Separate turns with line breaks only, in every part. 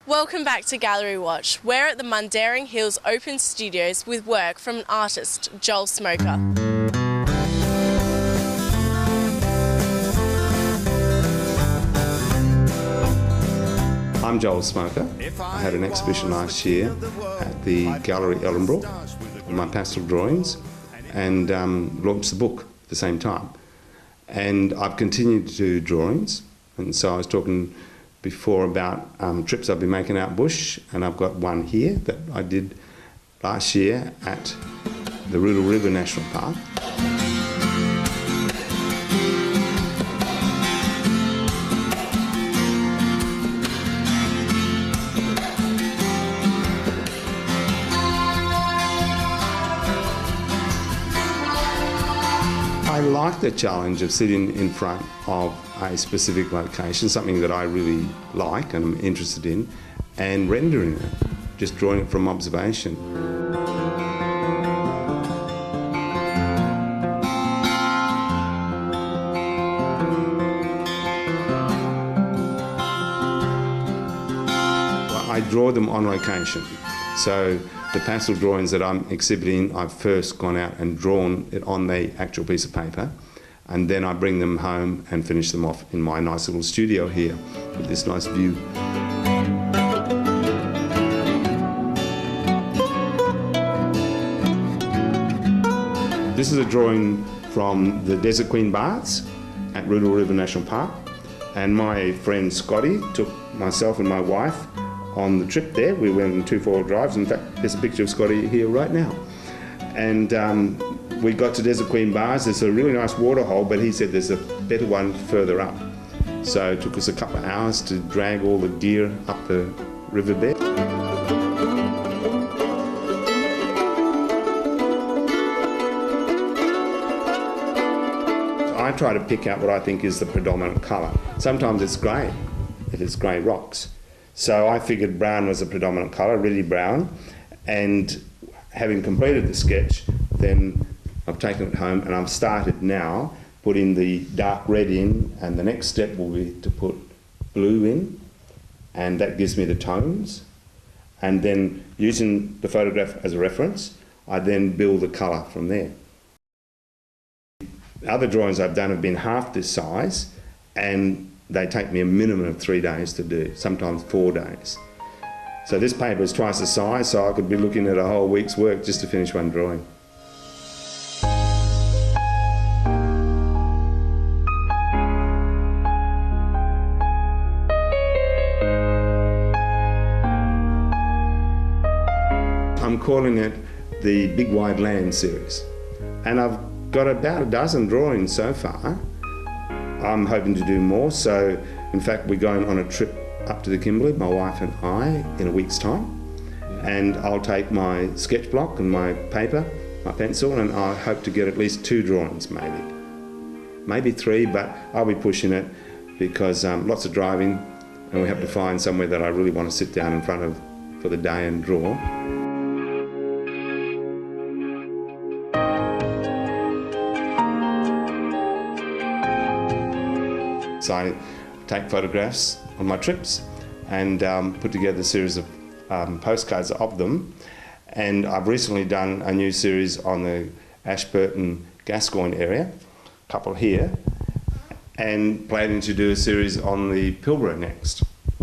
Welcome back to Gallery Watch. We're at the Mundaring Hills Open Studios with work from an artist, Joel Smoker.
I'm Joel Smoker. I had an exhibition last year at the Gallery Ellenbrook on my pastel drawings and launched the book at the same time. And I've continued to do drawings, and so I was talking before about trips I've been making out bush, and I've got one here that I did last year at the Riddle River National Park. I like the challenge of sitting in front of a specific location, something that I really like and I'm interested in, and rendering it, just drawing it from observation. I draw them on location. So the pastel drawings that I'm exhibiting, I've first gone out and drawn it on the actual piece of paper, and then I bring them home and finish them off in my nice little studio here with this nice view. This is a drawing from the Desert Queen Baths at Riddle River National Park, and my friend Scotty took myself and my wife on the trip there. We went on 2 4-wheel drives. In fact, there's a picture of Scotty here right now. And we got to Desert Queen Baths. There's a really nice waterhole, but he said there's a better one further up. So it took us a couple of hours to drag all the gear up the riverbed. I try to pick out what I think is the predominant colour. Sometimes it's grey, if it's grey rocks. So I figured brown was the predominant colour, really brown, and having completed the sketch, then I've taken it home and I've started now putting the dark red in, and the next step will be to put blue in, and that gives me the tones. And then using the photograph as a reference, I then build the colour from there. Other drawings I've done have been half this size, and they take me a minimum of 3 days to do, sometimes 4 days. So this paper is twice the size, so I could be looking at a whole week's work just to finish one drawing. I'm calling it the Big Wide Land series, and I've got about a dozen drawings so far. I'm hoping to do more, so in fact we're going on a trip up to the Kimberley, my wife and I, in a week's time, and I'll take my sketch block and my paper, my pencil, and I hope to get at least 2 drawings maybe 3, but I'll be pushing it because lots of driving, and we have to find somewhere that I really want to sit down in front of for the day and draw. So I take photographs on my trips and put together a series of postcards of them. And I've recently done a new series on the Ashburton-Gascoyne area, a couple here, and planning to do a series on the Pilbara next.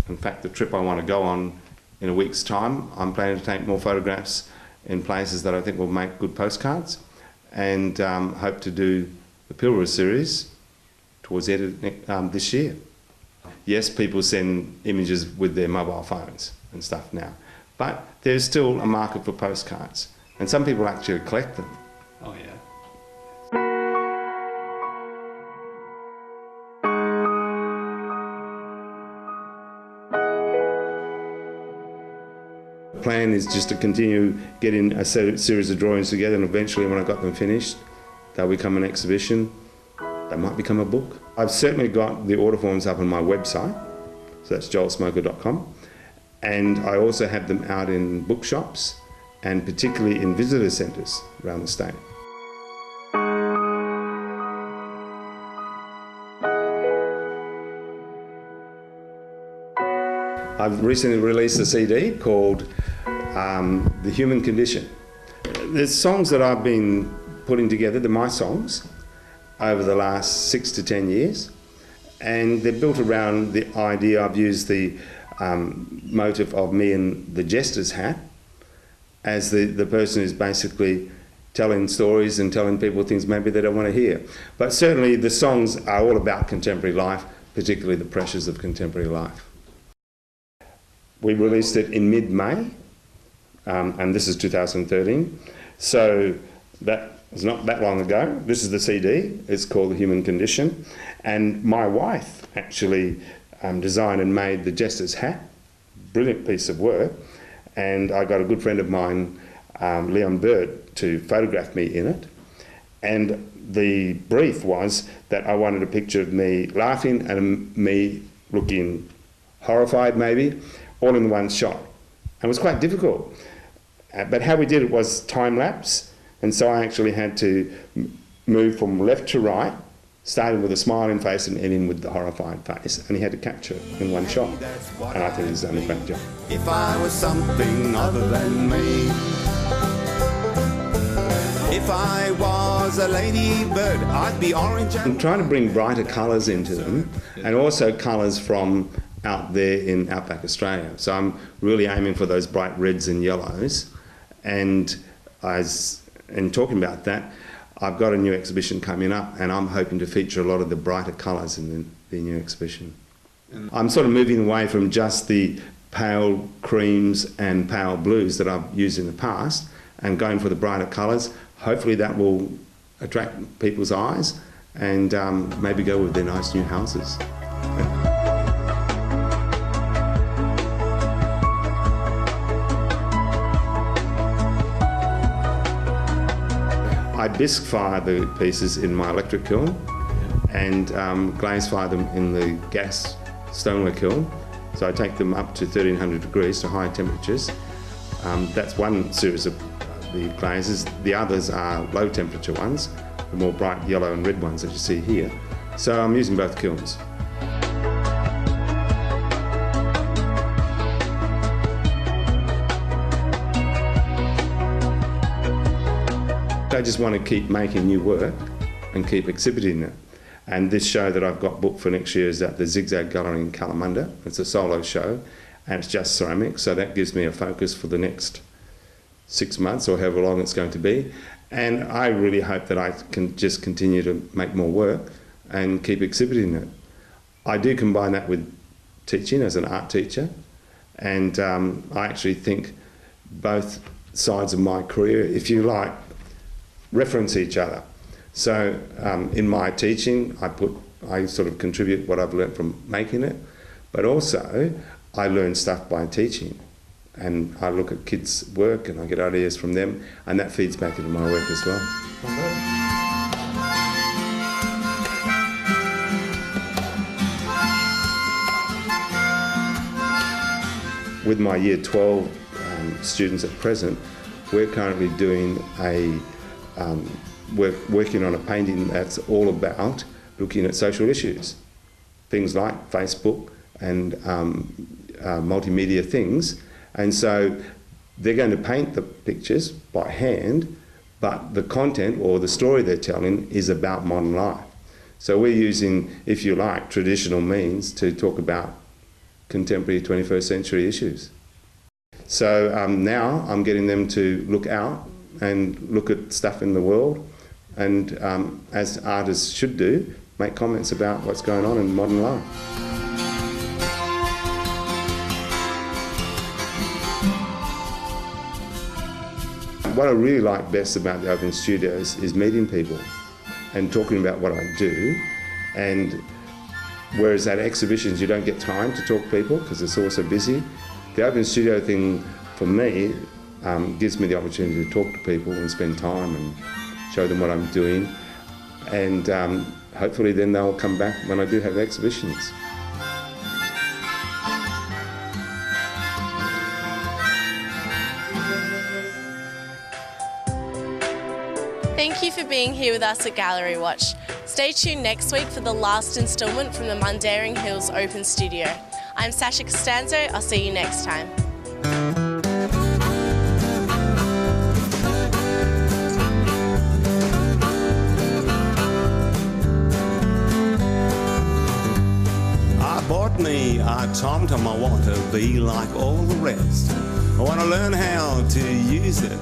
In fact, the trip I want to go on in a week's time, I'm planning to take more photographs in places that I think will make good postcards, and hope to do the Pilbara series towards the end of this year. Yes, people send images with their mobile phones and stuff now, but there's still a market for postcards, and some people actually collect them.
Oh yeah.
The plan is just to continue getting a series of drawings together, and eventually when I got them finished, they'll become an exhibition. They might become a book. I've certainly got the order forms up on my website, so that's joelsmoker.com, and I also have them out in bookshops and particularly in visitor centres around the state. I've recently released a CD called The Human Condition. There's songs that I've been putting together, they're my songs, over the last 6 to 10 years. And they're built around the idea. I've used the motive of me in the jester's hat as the person who's basically telling stories and telling people things maybe they don't want to hear. But certainly the songs are all about contemporary life, particularly the pressures of contemporary life. We released it in mid-May, and this is 2013. So that was not that long ago. This is the CD. It's called The Human Condition. And my wife actually designed and made the jester's hat. Brilliant piece of work. And I got a good friend of mine, Leon Bird, to photograph me in it. And the brief was that I wanted a picture of me laughing and me looking horrified maybe, all in one shot. And it was quite difficult. But how we did it was time-lapse. And so I actually had to move from left to right, starting with a smiling face and ending with the horrified face. And he had to capture it in one shot. And I think he's done a great job.
If I was something other than me, if I was a ladybird, I'd be orange.
I'm trying to bring brighter colours into them, and also colours from out there in outback Australia. So I'm really aiming for those bright reds and yellows. And talking about that, I've got a new exhibition coming up, and I'm hoping to feature a lot of the brighter colours in the new exhibition. I'm sort of moving away from just the pale creams and pale blues that I've used in the past, and going for the brighter colours. Hopefully that will attract people's eyes and maybe go with their nice new houses. I bisque fire the pieces in my electric kiln and glaze fire them in the gas stoneware kiln. So I take them up to 1300 degrees to high temperatures. That's one series of the glazes. The others are low temperature ones, the more bright yellow and red ones that you see here. So I'm using both kilns. I just want to keep making new work and keep exhibiting it. And this show that I've got booked for next year is at the Zigzag Gallery in Kalamunda. It's a solo show and it's just ceramics, so that gives me a focus for the next 6 months or however long it's going to be. And I really hope that I can just continue to make more work and keep exhibiting it. I do combine that with teaching as an art teacher, and I actually think both sides of my career, if you like, reference each other. So in my teaching, I sort of contribute what I've learned from making it, but also I learn stuff by teaching. And I look at kids' work and I get ideas from them, and that feeds back into my work as well. With my Year 12 students at present, we're currently doing working on a painting that's all about looking at social issues. Things like Facebook and multimedia things. And so they're going to paint the pictures by hand, but the content or the story they're telling is about modern life. So we're using, if you like, traditional means to talk about contemporary 21st century issues. So now I'm getting them to look out and look at stuff in the world and, as artists should do, make comments about what's going on in modern life. What I really like best about the Open Studios is meeting people and talking about what I do. And whereas at exhibitions you don't get time to talk to people because it's all so busy, the Open Studio thing for me gives me the opportunity to talk to people and spend time and show them what I'm doing. And hopefully then they'll come back when I do have exhibitions.
Thank you for being here with us at Gallery Watch. Stay tuned next week for the last instalment from the Mundaring Hills Open Studio. I'm Sasha Costanzo. I'll see you next time.
Bought me a tom-tom, I want to be like all the rest. I want to learn how to use it.